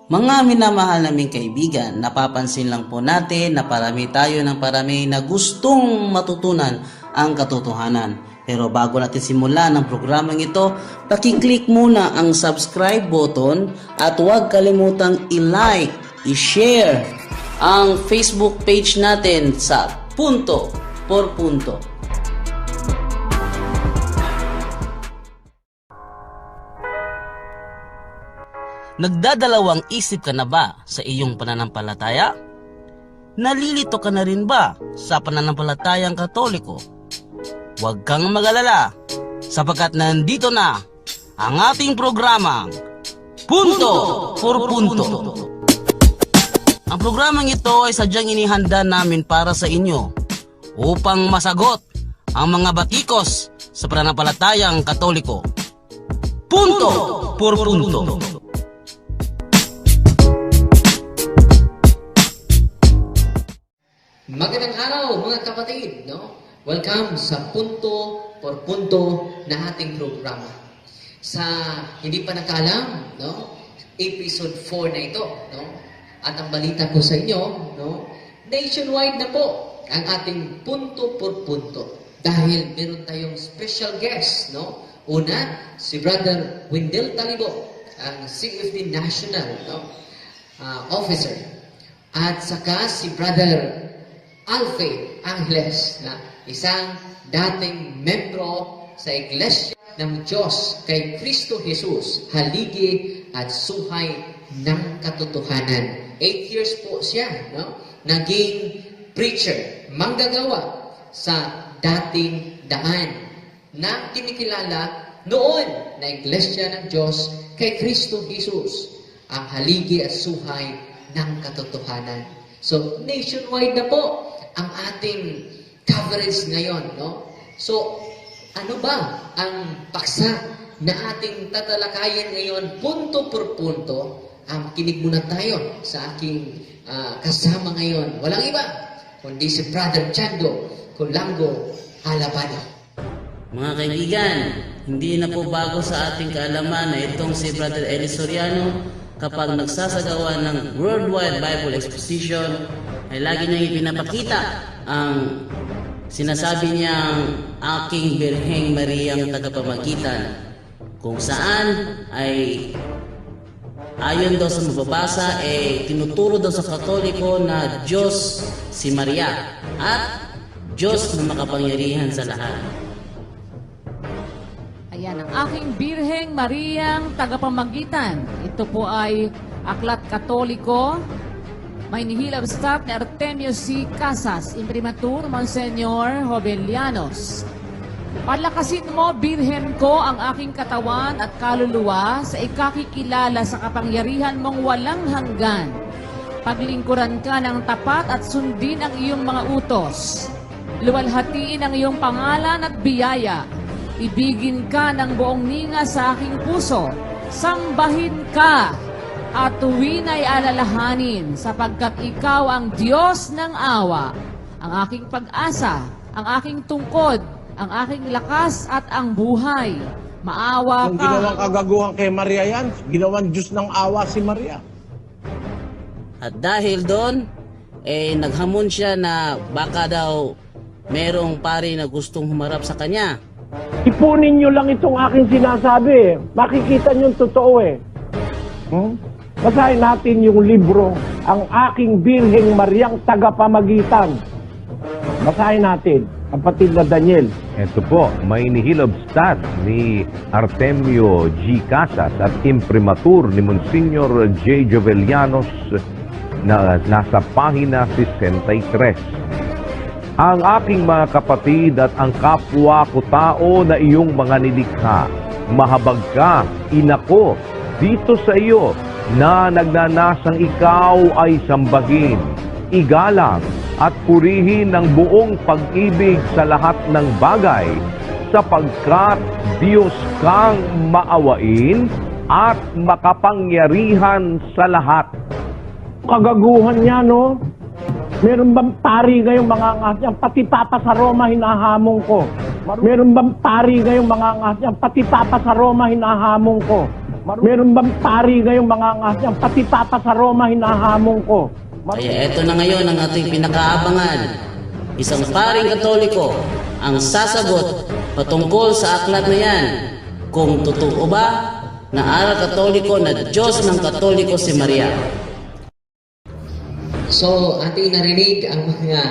Mga minamahal naming kaibigan, napapansin lang po natin na parami tayo ng parami na gustong matutunan ang katotohanan. Pero bago natin simulan ang programang ito, pakiclick muna ang subscribe button at huwag kalimutang i-like, i-share ang Facebook page natin sa Punto por Punto. Nagdadalawang isip ka na ba sa iyong pananampalataya? Nalilito ka na rin ba sa pananampalatayang Katoliko? Huwag kang mag-alala sapagkat nandito na ang ating programang Punto por Punto. Ang programang ito ay sadyang inihanda namin para sa inyo upang masagot ang mga batikos sa pananampalatayang Katoliko. Punto por Punto. Magandang araw mga kapatid, no? Welcome sa Punto por Punto na ating programa. Sa hindi pa nakaalam, no? Episode 4 na ito, no? At ang balita ko sa inyo, no? Nationwide na po ang ating Punto por Punto. Dahil meron tayong special guest, no? Una, si Brother Wendell Talibo, ang CFD National, no? Officer. At saka si Brother Alfie Angeles, na isang dating membro sa Iglesia ng Diyos kay Kristo Jesus, haligi at suhay ng katotohanan. 8 years po siya, no? Naging preacher, manggagawa sa dating daan na kinikilala noon na Iglesia ng Diyos kay Kristo Jesus, ang haligi at suhay ng katotohanan. So, nationwide na po ang ating coverage ngayon, no? So, ano ba ang paksa na ating tatalakayin ngayon, punto por punto? Kinig muna tayo sa aking kasama ngayon. Walang iba, kundi si Brother Chando Colango Alabado. Mga kaibigan, hindi na po bago sa ating kaalaman na itong si Brother Eli Soriano, kapag nagsasagawa ng Worldwide Bible Exposition, ay lagi niyang ipinapakita ang sinasabi niyang aking Birheng Mariang tagapamagitan, kung saan ay ayon daw sa mababasa tinuturo daw sa Katoliko na Diyos si Maria at Diyos na makapangyarihan sa lahat. Ayan, ang aking Birheng Mariang tagapamagitan. Ito po ay Aklat Katoliko, Maynihil of Staff ni Artemio C. Casas, Imprimatur Monsignor Jovelianos. Palakasin mo, Birhen ko, ang aking katawan at kaluluwa sa ikakikilala sa kapangyarihan mong walang hanggan. Paglingkuran ka ng tapat at sundin ang iyong mga utos. Luwalhatiin ang iyong pangalan at biyaya. Ibigin ka ng buong ninga sa aking puso. Sambahin ka at tuwin ay alalahanin sapagkat ikaw ang Diyos ng awa, ang aking pag-asa, ang aking tungkod, ang aking lakas at ang buhay. Maawa Kung ka. ginawang kagaguhan kay Maria yan, ginawang Diyos ng awa si Maria. At dahil doon, naghamon siya na baka daw merong pari na gustong humarap sa kanya. Ipunin nyo lang itong aking sinasabi. Makikita nyo yung totoo eh. Basahin natin yung libro, Ang Aking Birheng Mariang Tagapamagitan. Basahin natin, kapatid na Daniel. Ito po, Maynihil of Staff ni Artemio G. Casas at Imprimatur ni Monsignor J. Jovelianos na nasa pahina 63. Ang aking mga kapatid at ang kapwa ko tao na iyong mga nilikha, mahabag ka, inako, dito sa iyo na nagnanasang ikaw ay sambahin, igalang at purihin ng buong pag-ibig sa lahat ng bagay, sapagkat Diyos kang maawain at makapangyarihan sa lahat. Kagaguhan niya, no? Meron bang pari ngayong mga angas niyan? Pati Papa sa Roma hinahamon ko. Meron bang pari ngayong mga angas niyan? Pati Papa sa Roma hinahamon ko. Meron bang pari ngayong mga angas niyan? Pati Papa sa Roma hinahamon ko. Kaya eto na ngayon ang ating pinakaabangan. Isang paring Katoliko ang sasagot patungkol sa aklat na yan. Kung totoo ba na aral Katoliko na Diyos ng Katoliko si Maria. So, ating narinig ang mga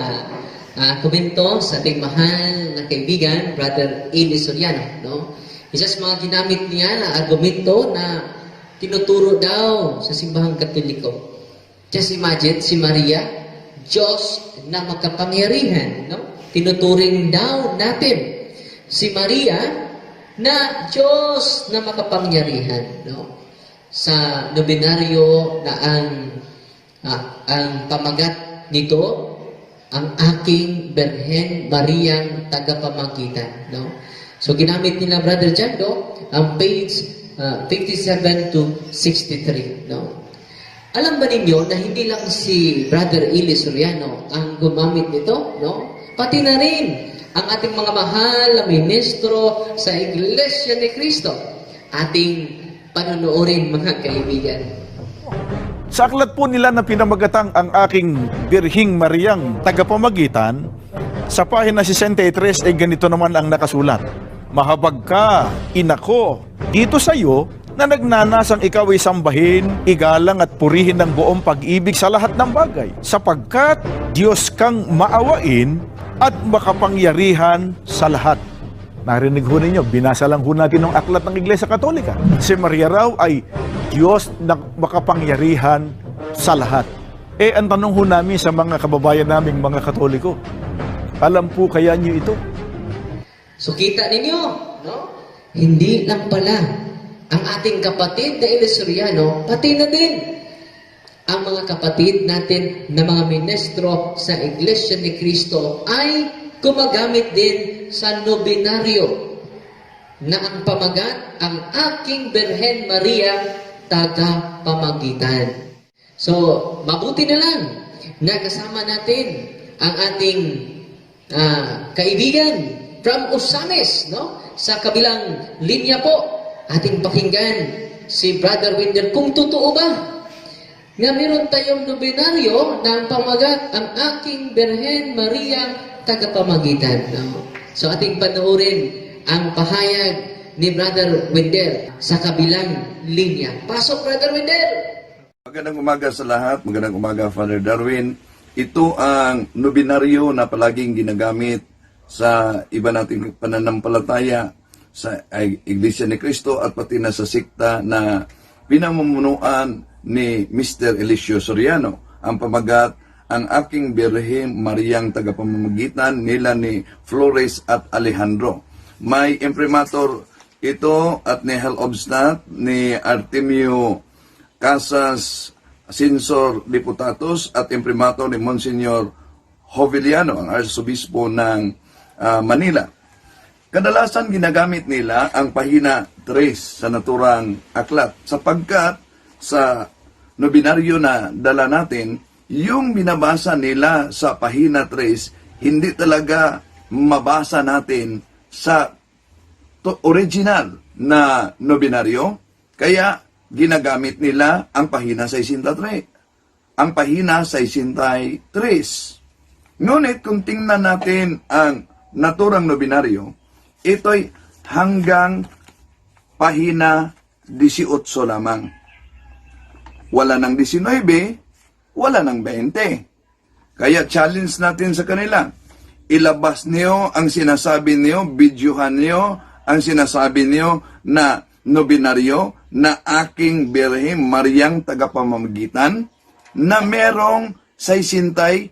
komento sa ating mahal na kaibigan, Brother Eli Soriano. No? Isa sa mga ginamit niya na argumento na tinuturo daw sa simbahang Katoliko. Just imagine, si Maria, Diyos na makapangyarihan. No? Tinuturing daw natin si Maria na Diyos na makapangyarihan. No? Sa nobinaryo na ang pamagat nito, ang aking Birhen Mariang tagapamagitan. No? So ginamit nila, Brother John, no? Ang page 57 to 63. No? Alam ba ninyo na hindi lang si Brother Eli Soriano ang gumamit nito? No? Pati na rin ang ating mga mahal na ministro sa Iglesia ni Cristo. Ating panunuorin, mga kaibigan. Sa aklat po nila na pinamagatang ang aking Birhing Mariang tagapamagitan, sa pahina 63 ay ganito naman ang nakasulat. Mahabag ka, inako, dito sa iyo na nagnanasang ikaw ay sambahin, igalang at purihin ng buong pag-ibig sa lahat ng bagay, sapagkat Diyos kang maawain at makapangyarihan sa lahat. Narinig ho ninyo, binasa lang ho natin ng aklat ng Iglesia Katolika. Si Maria raw ay Diyos na makapangyarihan sa lahat. Ang tanong ho namin sa mga kababayan naming mga Katoliko, alam po kaya niyo ito? So kita ninyo, no? Hindi lang pala ang ating kapatid na Eli Soriano, pati na din ang mga kapatid natin na mga ministro sa Iglesia ni Cristo ay gumagamit din sa nobinaryo na ang pamagat, ang aking Birhen Maria tagapamagitan. So, mabuti na lang na kasama natin ang ating kaibigan from Osamis, no? Sa kabilang linya po, ating pakinggan si Brother Wendell. Kung totoo ba nga meron tayong nobinaryo ng pamagat, ang aking Birhen Maria tagapamagitan. No? So ating panoorin ang pahayag ni Brother Wendell sa kabilang linya. Pasok, Brother Wendell! Magandang umaga sa lahat. Magandang umaga, Father Darwin. Ito ang nobinaryo na palaging ginagamit sa iba nating pananampalataya sa Iglesia ni Cristo at pati na sa sikta na pinamumunuan ni Mr. Eliseo Soriano. Ang pamagat, ang aking Birhen Mariang tagapamamagitan nila ni Flores at Alejandro. May imprimatur ito at ni Hel Obstat, ni Artemio Casas Sinsor Diputatus at imprimatur ni Monsignor Joveliano, ang Arsobispo ng Manila. Kadalasan ginagamit nila ang pahina 3 sa naturang aklat sapagkat sa nobinaryo na dala natin, yung binabasa nila sa pahina 3 hindi talaga mabasa natin sa original na nobinaryo, kaya ginagamit nila ang pahina 63. Ang pahina 63. Ngunit kung tingnan natin ang naturang nobinaryo, ito'y hanggang pahina 18 lamang. Wala ng 19, wala ng 20. Kaya challenge natin sa kanila. Ilabas niyo ang sinasabi niyo, videohan niyo ang sinasabi niyo na nobinaryo na aking Birhen Mariang tagapamamagitan na merong 63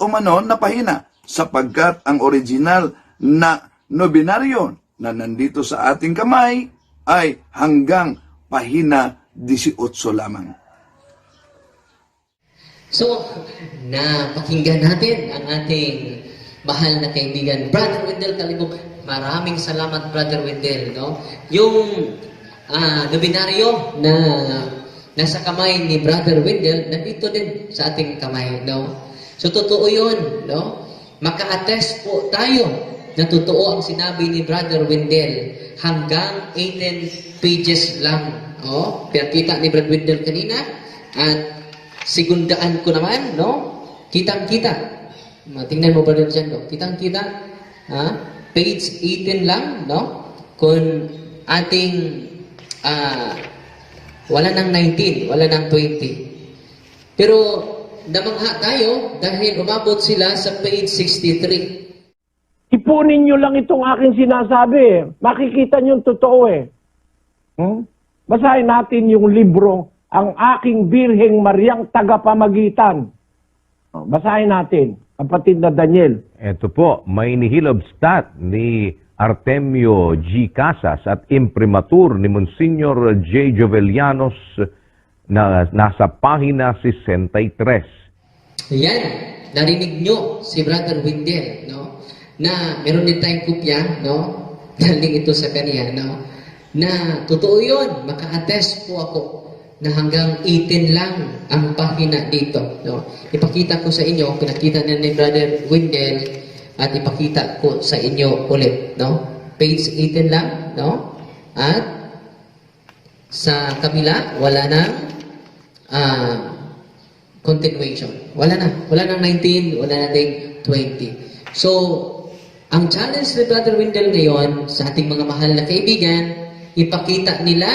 umano na pahina sapagkat ang original na nobinaryo na nandito sa ating kamay ay hanggang pahina 18 lamang. So, napakinggan natin ang ating mahal na kaibigan, Brother Wendell Kalimok. Maraming salamat, Brother Wendell. No? Yung nobinaryo na nasa kamay ni Brother Wendell, nandito din sa ating kamay. No? So, totoo yun. No? Maka-attest po tayo na totoo ang sinabi ni Brother Wendell. Hanggang 18 pages lang pinakita ni Brad Wendell kanina. At sigundaan ko naman, no? Kitang-kita. Tingnan mo, Brother Jando. Kitang-kita. Page 18 lang, no? Kung ating wala nang 19, wala nang 20. Pero namangha tayo dahil umabot sila sa page 63. Ipunin nyo lang itong aking sinasabi. Makikita nyo yung totoo eh. Basahin natin yung libro, Ang Aking Birheng Mariang Tagapamagitan. Basahin natin, kapatid na Daniel. Ito po, may nihilab stat ni Artemio G. Casas at imprimatur ni Monsignor J. Jovellanos na nasa pahina 63. Yan, narinig nyo si Brother Wendell, no? Na meron din tayong kopya, no? Galing ito sa kanya, no? Na totoo yun, maka-attest po ako na hanggang 18 lang ang pahina dito, no? Ipakita ko sa inyo, pinakita na ni Brother Wendell at ipakita ko sa inyo ulit, no? Page 18 lang, no? At sa kabila, wala nang continuation. Wala nang 19, wala na ding 20. So, ang challenge ni Brother Wendell ngayon sa ating mga mahal na kaibigan, ipakita nila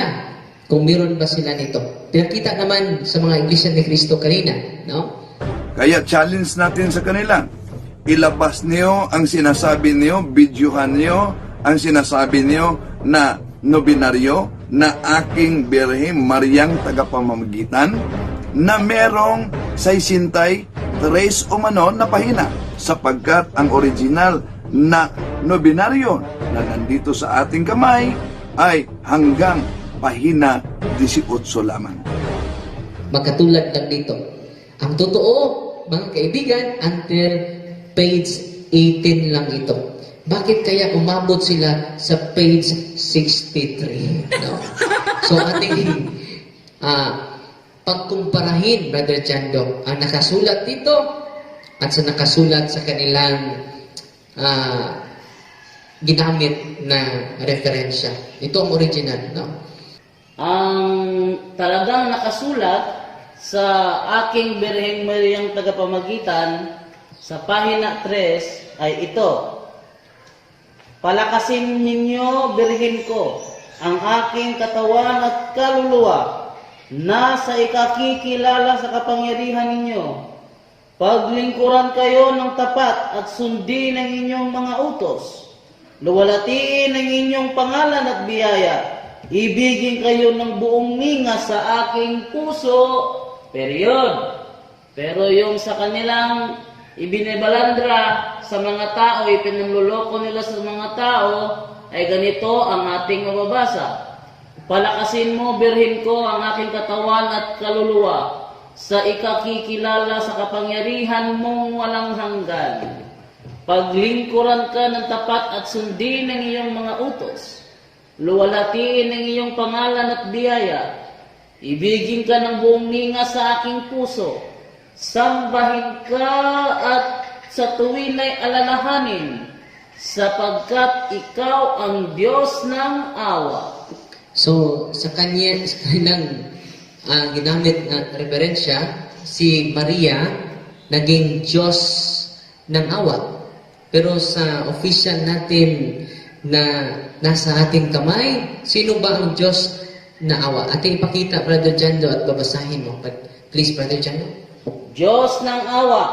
kung meron ba sila nito. Pinakita naman sa mga Iglesia ni Cristo kanina, no? Kaya challenge natin sa kanila. Ilabas niyo ang sinasabi niyo, videohan niyo ang sinasabi niyo na nobinaryo na aking Birheng Mariang Tagapamamagitan na merong 63 umano na pahina sapagkat ang original na nobinaryo na nandito sa ating kamay ay hanggang pahina 18 lamang. Magkatulad lang dito. Ang totoo, mga kaibigan, until page 18 lang ito. Bakit kaya umabot sila sa page 63? No? So ating pagkumparahin, Brother Jando, ang nakasulat dito at sa nakasulat sa kanilang ginamit na referensya. Ito ang original, no? Ang talagang nakasulat sa aking Birheng Mariang Tagapamagitan sa pahina 3 ay ito. Palakasin ninyo, birhen ko, ang aking katawan at kaluluwa na sa ikakikilala sa kapangyarihan ninyo. Paglingkuran kayo ng tapat at sundin ang inyong mga utos. Luwalatiin ang inyong pangalan at biyaya. Ibigin kayo ng buong ninga sa aking puso. Period. Pero yung sa kanilang ibinibalandra sa mga tao, ipinanluloko nila sa mga tao, ay ganito ang ating mababasa. Palakasin mo, birhen ko, ang aking katawan at kaluluwa sa ikakikilala sa kapangyarihan mong walang hanggan. Paglingkuran ka ng tapat at sundin ang iyong mga utos. Luwalatiin ang iyong pangalan at biyaya. Ibigin ka ng buong ninga sa aking puso. Sambahin ka at sa tuwin ay alalahanin, sapagkat ikaw ang Diyos ng awa. So, sa kanilang ginamit na referensya, si Maria naging Diyos ng awa. Pero sa official natin na nasa ating kamay, sino ba ang Diyos na awa? Ating ipakita, Brother Jando, at babasahin mo. Please, Brother Jando. Diyos ng awa,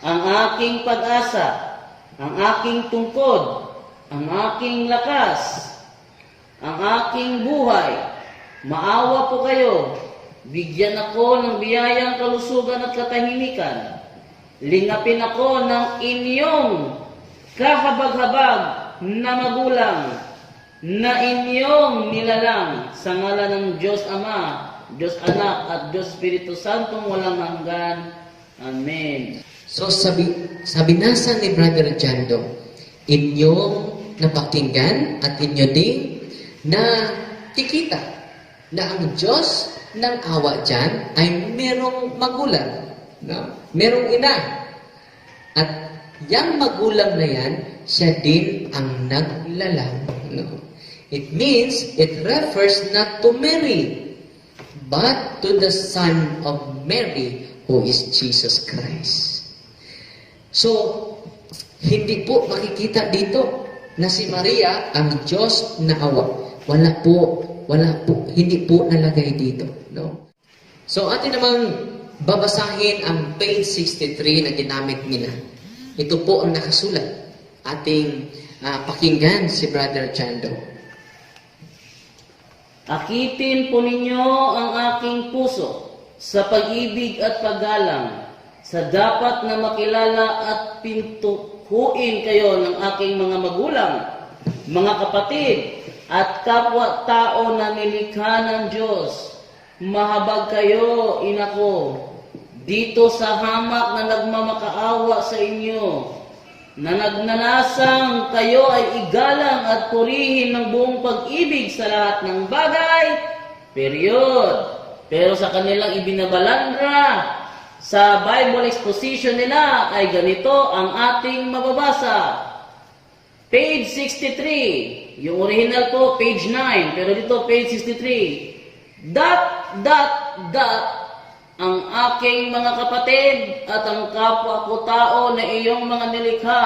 ang aking pag-asa, ang aking tungkod, ang aking lakas, ang aking buhay. Maawa po kayo. Bigyan ako ng biyayang kalusugan at katahimikan. Lingapin ako ng inyong kahabag-habag na magulang na inyong nilalang sa ngalan ng Diyos Ama, Diyos Anak at Diyos Espiritu Santong walang hanggan. Amen. So, sabi nasa ni Brother Jando, inyong napakinggan at inyo ding na kikita na ang Diyos ng awa dyan ay merong magulang, no? Merong ina. At yang magulang na yan, siya din ang naglalang. No? It means, it refers not to Mary, but to the Son of Mary, who is Jesus Christ. So, hindi po makikita dito na si Maria ang Diyos na awa. Wala po, hindi po nalagay dito. No? So, atin namang babasahin ang page 63 na ginamit nila. Ito po ang nakasulat. Ating pakinggan si Brother Chando. Akitin po ninyo ang aking puso sa pag-ibig at paggalang, sa dapat na makilala at pintuhuin kayo ng aking mga magulang, mga kapatid, at kapwa-tao na nilikha ng Diyos. Mahabag kayo, inako, dito sa hamak na nagmamakaawa sa inyo, na nagnanasang kayo ay igalang at purihin ng buong pag-ibig sa lahat ng bagay, period. Pero sa kanilang ibinabalandra, sa Bible exposition nila ay ganito ang ating mababasa. Page 63, yung original po, page 9, pero dito page 63. Ang aking mga kapatid at ang kapwa ko tao na iyong mga nilikha,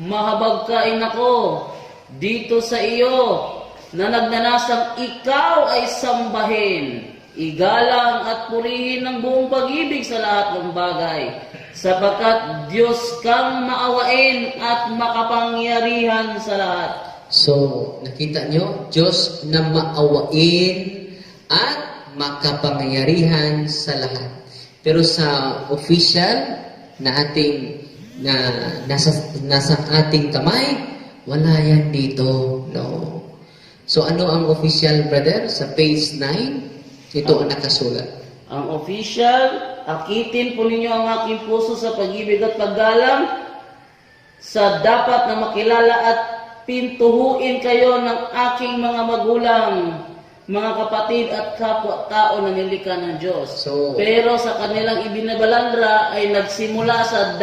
mahabag ka inako dito sa iyo na nagnanasang ikaw ay sambahin, igalang at purihin ng buong pag-ibig sa lahat ng bagay, sapagkat Diyos kang maawain at makapangyarihan sa lahat. So, nakita nyo, Diyos na maawain at makapangyarihan sa lahat. Pero sa official na ating nasa ating kamay, wala yan dito. No. So ano ang official, brother? Sa page 9, ito ang nakasulat. Ang official, akitin po ninyo ang aking puso sa pag-ibig at paggalang, sa dapat na makilala at pintuhuin kayo ng aking mga magulang, mga kapatid at kapwa-tao na nilikha ng Diyos. So, pero sa kanilang ibinabalandra ay nagsimula sa ...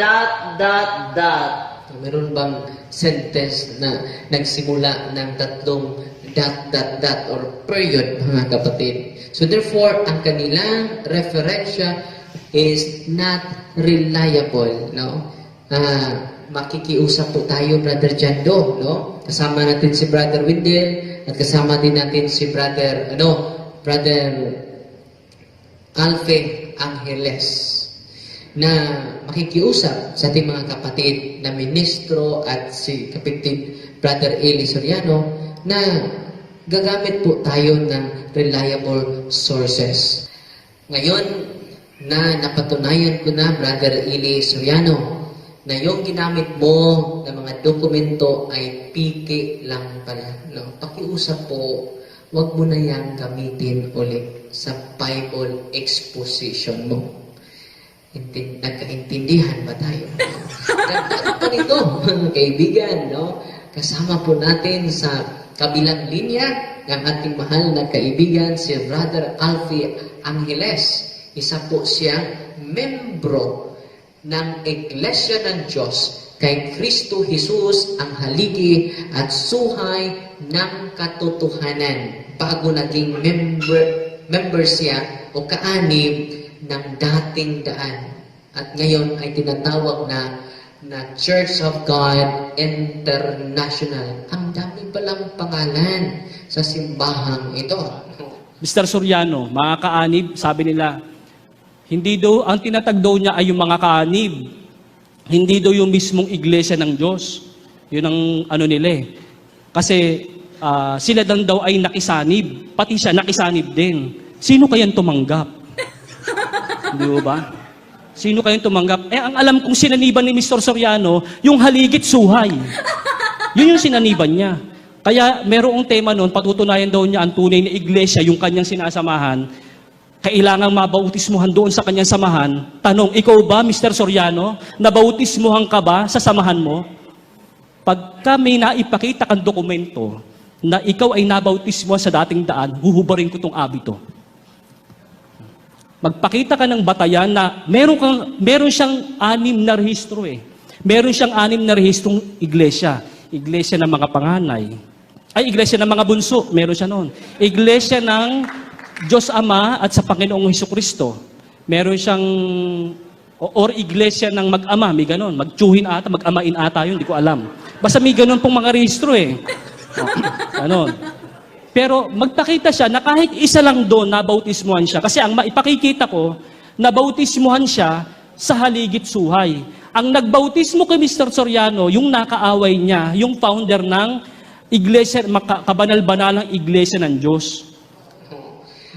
Meron bang sentence na nagsimula ng tatlong ... or period, mga kapatid? So therefore, ang kanilang referensya is not reliable. No? Makikiusap po tayo, Brother Jando. No? Kasama natin si Brother Windel. At kasama din natin si Brother Alfe Angeles na makikiusap sa ating mga kapatid na ministro at si kapitid Brother Eli Soriano na gagamit po tayo ng reliable sources. Ngayon na napatunayan ko na, Brother Eli Soriano, na yung ginamit mo na mga dokumento ay piki lang pala. No? Pakiusap po, wag mo na yan gamitin ulit sa Bible exposition mo. Nagkaintindihan ba tayo? Ano pa nito, mga kaibigan? No? Kasama po natin sa kabilang linya ng ating mahal na kaibigan, si Brother Alfie Angeles. Isa po siyang membro ng Iglesia ng Diyos kay Kristo Jesus ang haligi at suhay ng katotohanan bago naging member siya o kaanib ng dating daan. At ngayon ay tinatawag na Church of God International. Ang dami palang pangalan sa simbahang ito. Mr. Soriano, mga kaanib, sabi nila, hindi daw, ang tinatag daw niya ay yung mga kaanib. Hindi daw yung mismong iglesia ng Diyos. Yun ang ano nila eh. Kasi sila daw ay nakisanib. Pati siya nakisanib din. Sino kayang tumanggap? Hindi ba? Sino kayang tumanggap? Ang alam kong sinaniban ni Mr. Soriano, yung haligit suhay. Yun yung sinaniban niya. Kaya merong tema noon, patutunayan daw niya ang tunay na iglesia, yung kanyang sinasamahan. Kailangang mabautismuhan doon sa kanyang samahan. Tanong, ikaw ba, Mr. Soriano, nabautismuhan ka ba sa samahan mo? Pagka may naipakita kang dokumento na ikaw ay nabautismuhan sa dating daan, huhubarin ko itong abito. Magpakita ka ng batayan na meron siyang 6 na rehistro eh. Meron siyang 6 na rehistrong iglesia. Iglesia ng mga panganay. Ay, iglesia ng mga bunso. Meron siya noon. Iglesia ng Diyos Ama at sa Panginoong Hesukristo. Meron siyang or iglesia ng mag-ama, may ganon. Magtsuhin ata, mag-amain ata yun, hindi ko alam. Basta may ganon pong mga rehistro eh. Ganon. Pero magpakita siya na kahit isa lang doon nabautismuhan siya. Kasi ang maipakikita ko, nabautismuhan siya sa haligit suhay. Ang nagbautismo kay Mr. Soriano, yung nakaaway niya, yung founder ng iglesia, kabanal-banalang iglesia ng Diyos.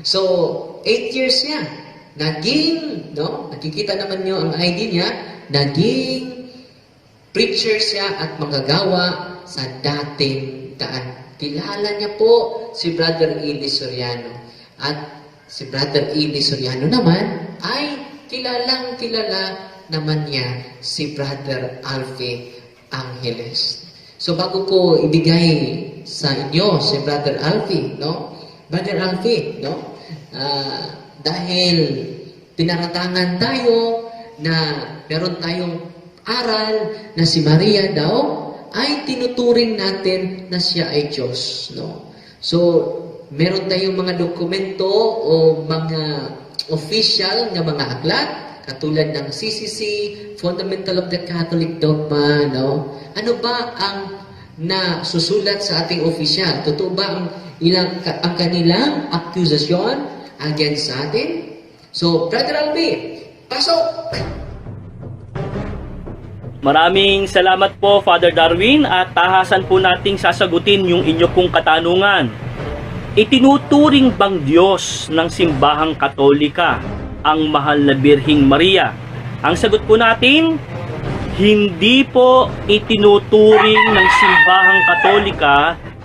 So, 8 years niya. Naging, no? Nakikita naman niyo ang ID niya, naging preacher siya at manggagawa sa dating daan. Kilala niya po si Brother Eli Soriano. At si Brother Eli Soriano naman ay kilala naman niya si Brother Alfie Angeles. So bago ko ibigay sa inyo si Brother Alfie, no? Brother Alfie, no? Dahil pinaratangan tayo na meron tayong aral na si Maria daw ay tinuturing natin na siya ay Diyos, no? So, meron tayong mga dokumento o mga official na mga aklat katulad ng CCC, Fundamental of the Catholic Dogma, no? Ano ba ang nasusulat sa ating official? Totoo ba ang kanilang akusasyon against sa atin? So, Brother Albi, pasok! Maraming salamat po, Father Darwin, at tahasan po nating sasagutin yung inyo pong katanungan. Itinuturing bang Diyos ng simbahang Katolika ang mahal na Birhing Maria? Ang sagot po natin, hindi po itinuturing ng simbahang Katolika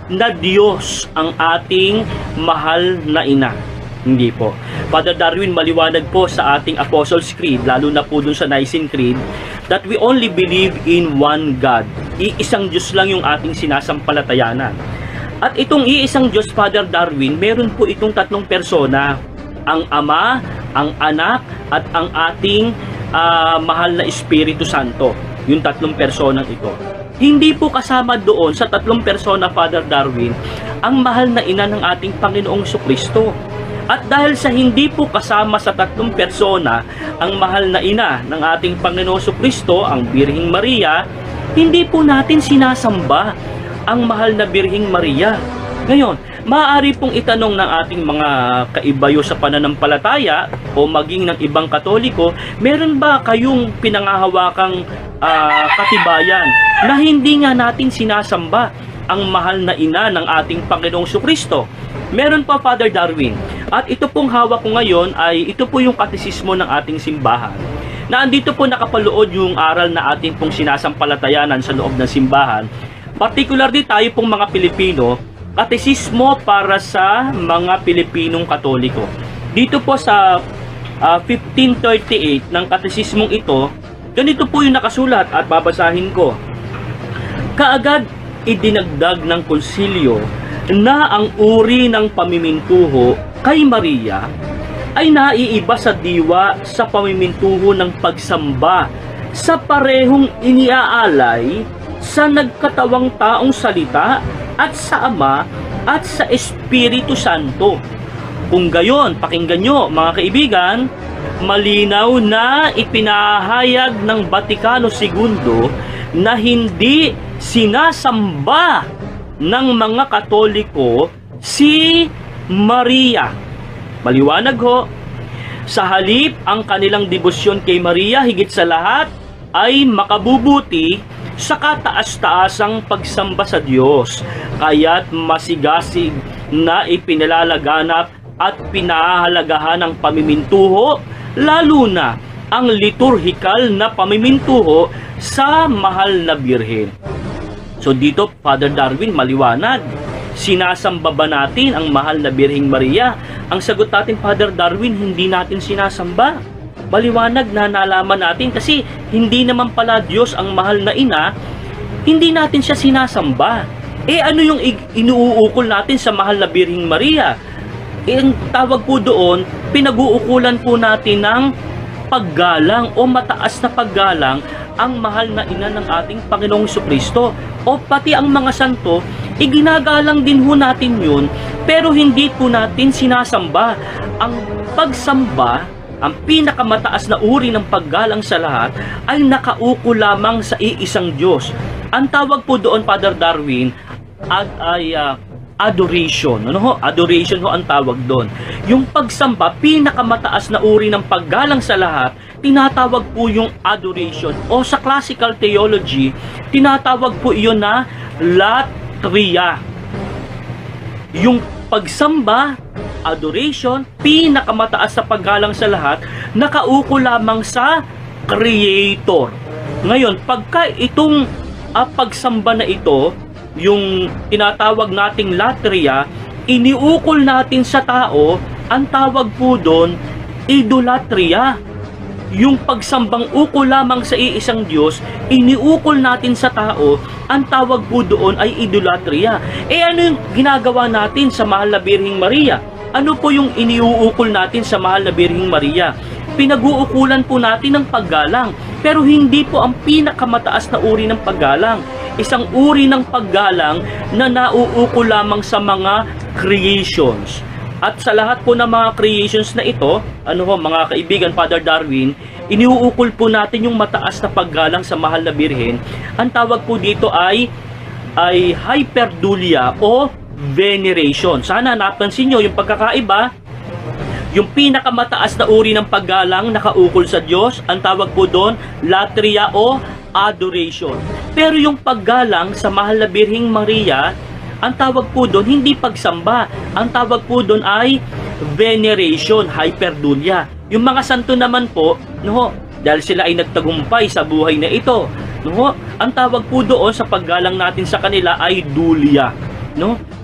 na Diyos ang ating mahal na ina. Hindi po. Father Darwin, maliwanag po sa ating Apostles' Creed, lalo na po dun sa Nicene Creed, that we only believe in one God. Iisang Diyos lang yung ating sinasampalatayanan. At itong iisang Diyos, Father Darwin, meron po itong tatlong persona. Ang Ama, ang Anak, at ang ating mahal na Espiritu Santo. Yung tatlong personang ito. Hindi po kasama doon sa tatlong persona, Father Darwin, ang mahal na ina ng ating Panginoong Jesucristo. At dahil sa hindi po kasama sa tatlong persona ang mahal na ina ng ating Panginoong Jesucristo, ang Birhing Maria, hindi po natin sinasamba ang mahal na Birhing Maria. Ngayon, maaari pong itanong ng ating mga kaibayo sa pananampalataya o maging ng ibang Katoliko, meron ba kayong pinangahawakang katibayan na hindi nga natin sinasamba ang mahal na ina ng ating Panginoong Jesucristo? Meron pa, Father Darwin. At ito pong hawak ko ngayon ay ito po yung katisismo ng ating simbahan. Na andito po nakapaloob yung aral na ating pong sinasampalatayanan sa loob ng simbahan. Particularly tayo pong mga Pilipino, katisismo para sa mga Pilipinong Katoliko. Dito po sa 1538 ng katisismong ito, ganito po yung nakasulat at babasahin ko. Kaagad idinagdag ng konsilyo na ang uri ng pamimintuho kay Maria ay naiiba sa diwa sa pamimintuho ng pagsamba sa parehong iniaalay sa nagkatawang taong salita at sa Ama at sa Espiritu Santo. Kung gayon, pakinggan nyo mga kaibigan, malinaw na ipinahayag ng Vaticano II na hindi sinasamba ng mga Katoliko si Maria. Maliwanag ho, sa halip ang kanilang debosyon kay Maria higit sa lahat ay makabubuti sa kataas-taasang pagsamba sa Diyos, kaya't masigasig na ipinalalaganap at pinahahalagahan ng pamimintuho, lalo na ang liturhikal na pamimintuho sa mahal na Birhen. So dito, Father Darwin, maliwanag. Sinasamba ba natin ang mahal na Birheng Maria? Ang sagot natin, Father Darwin, hindi natin sinasamba. Maliwanag na nalaman natin kasi hindi naman pala Diyos ang mahal na ina, hindi natin siya sinasamba. Ano yung inuukol natin sa mahal na Birheng Maria? Ang tawag po doon, pinag-uukulan po natin ng paggalang o mataas na paggalang ang mahal na ina ng ating Panginoong Jesucristo. O pati ang mga santo, iginagalang din ho natin yun, pero hindi po natin sinasamba. Ang pagsamba, ang pinakamataas na uri ng paggalang sa lahat, ay nakauko lamang sa iisang Diyos. Ang tawag po doon, Father Darwin, ay adoration. Ano ho? Adoration ho ang tawag doon. Yung pagsamba, pinakamataas na uri ng paggalang sa lahat, tinatawag po yung adoration. O sa classical theology, tinatawag po iyon na latria. Yung pagsamba, adoration, pinakamataas sa paggalang sa lahat, nakauko lamang sa Creator. Ngayon, pagka itong pagsamba na ito, yung tinatawag nating latria, iniukol natin sa tao, ang tawag po doon, idolatria. Yung pagsambang ukol lamang sa iisang Diyos, iniukol natin sa tao, ang tawag po doon ay idolatria. Ano yung ginagawa natin sa mahal na Birheng Maria? Ano po yung iniuukol natin sa mahal na Birheng Maria? Pinag-uukulan po natin ng paggalang, pero hindi po ang pinakamataas na uri ng paggalang. Isang uri ng paggalang na nauukol lamang sa mga creations. At sa lahat po ng mga creations na ito, mga kaibigan, Father Darwin, iniuukol po natin yung mataas na paggalang sa mahal na Birhen. Ang tawag po dito ay hyperdulia o veneration. Sana napansin nyo yung pagkakaiba. Yung pinakamataas na uri ng paggalang nakaukol sa Diyos, ang tawag po doon, latria o adoration. Pero yung paggalang sa mahal na Birheng Maria, ang tawag po doon, hindi pagsamba. Ang tawag po doon ay veneration, hyperdulia. Yung mga santo naman po, dahil sila ay nagtagumpay sa buhay na ito, ang tawag po doon sa paggalang natin sa kanila ay dulia.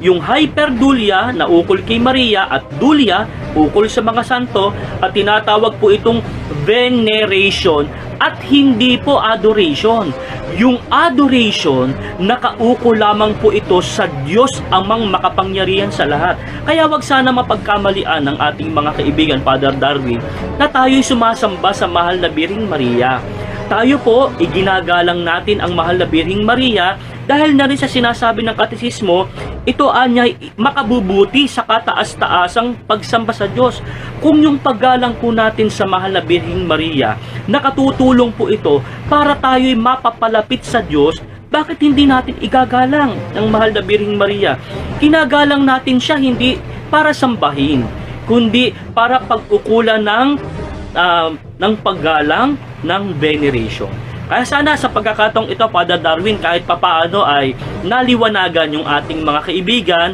Yung hyperdulia na ukol kay Maria at dulia ukol sa mga santo, at tinatawag po itong veneration at hindi po adoration. Yung adoration, nakauko lamang po ito sa Diyos amang makapangyarihan sa lahat. Kaya wag sana mapagkamalian ng ating mga kaibigan, Father Darwin, na tayo'y sumasamba sa mahal na Birheng Maria. Tayo po, iginagalang natin ang mahal na Birheng Maria dahil na rin sa sinasabi ng katekismo, ito anyay makabubuti sa kataas-taasang pagsamba sa Diyos. Kung yung paggalang po natin sa mahal na Birheng Maria, nakatutulong po ito para tayo'y mapapalapit sa Diyos, bakit hindi natin igagalang ang mahal na Birheng Maria? Kinagalang natin siya hindi para sambahin, kundi para pag-ukulan ng paggalang ng veneration. Kaya sana sa pagkakataong ito, Father Darwin, kahit papaano ay naliwanagan yung ating mga kaibigan.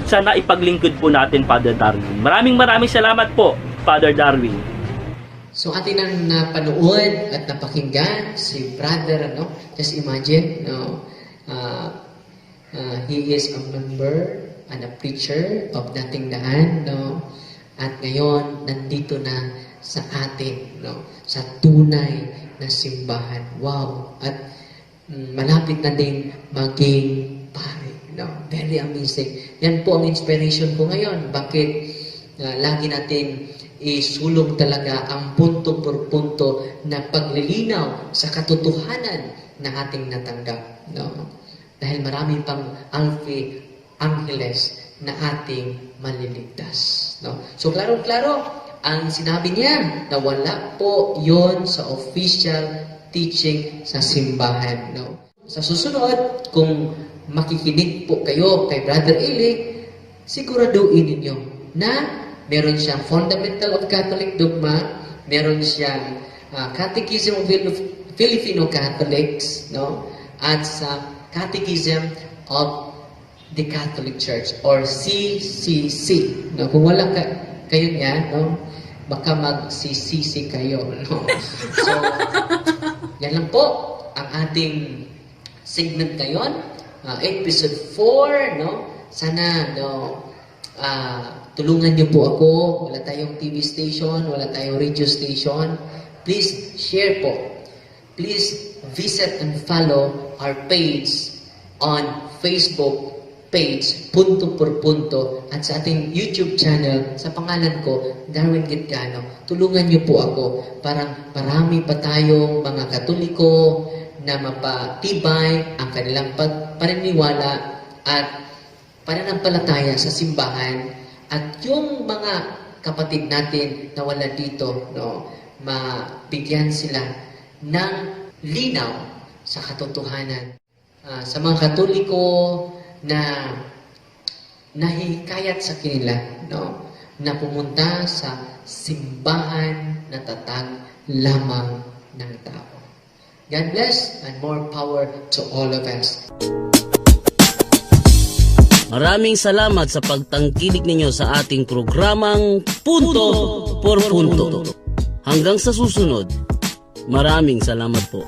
Sana ipaglingkod po natin, Father Darwin. Maraming salamat po, Father Darwin. So atin ang napanood at napakinggan si Brother, just imagine, he is a member and a preacher of Dating Daan, at ngayon nandito na sa atin, sa tunay na simbahan. Wow! At malapit na din maging pare. Very amazing. Yan po ang inspiration ko ngayon. Bakit lagi natin isulong talaga ang punto por punto na paglilinaw sa katotohanan na ating natanggap. Dahil marami pang alpha angeles na ating maliligtas. So, klaro-klaro, ang sinabi niya na wala po yon sa official teaching sa simbahan. Sa susunod, kung makikinig po kayo kay Brother Eli, siguraduhin ninyo na meron siyang Fundamental of Catholic Dogma, meron siyang Catechism of Filipino Catholics, at sa Catechism of the Catholic Church or CCC. Kung wala kayo niyan, baka mag-CCC kayo. So, yan lang po ang ating segment ngayon. Episode 4, Sana, tulungan niyo po ako. Wala tayong TV station, wala tayong radio station. Please share po. Please visit and follow our page on Facebook page, Punto por Punto, at sa ating YouTube channel, sa pangalan ko, Darwin Gitgano. Tulungan niyo po ako para marami pa tayong mga Katoliko na mapatibay ang kanilang paniniwala at pananampalataya sa simbahan, at yung mga kapatid natin na wala dito, no, mabigyan sila ng linaw sa katotohanan. Sa mga Katoliko na nahihikayat sa kanila, no, na pumunta sa simbahan na tatag lamang ng tao. God bless and more power to all of us. Maraming salamat sa pagtangkilik ninyo sa ating programang Punto por Punto. Hanggang sa susunod, maraming salamat po.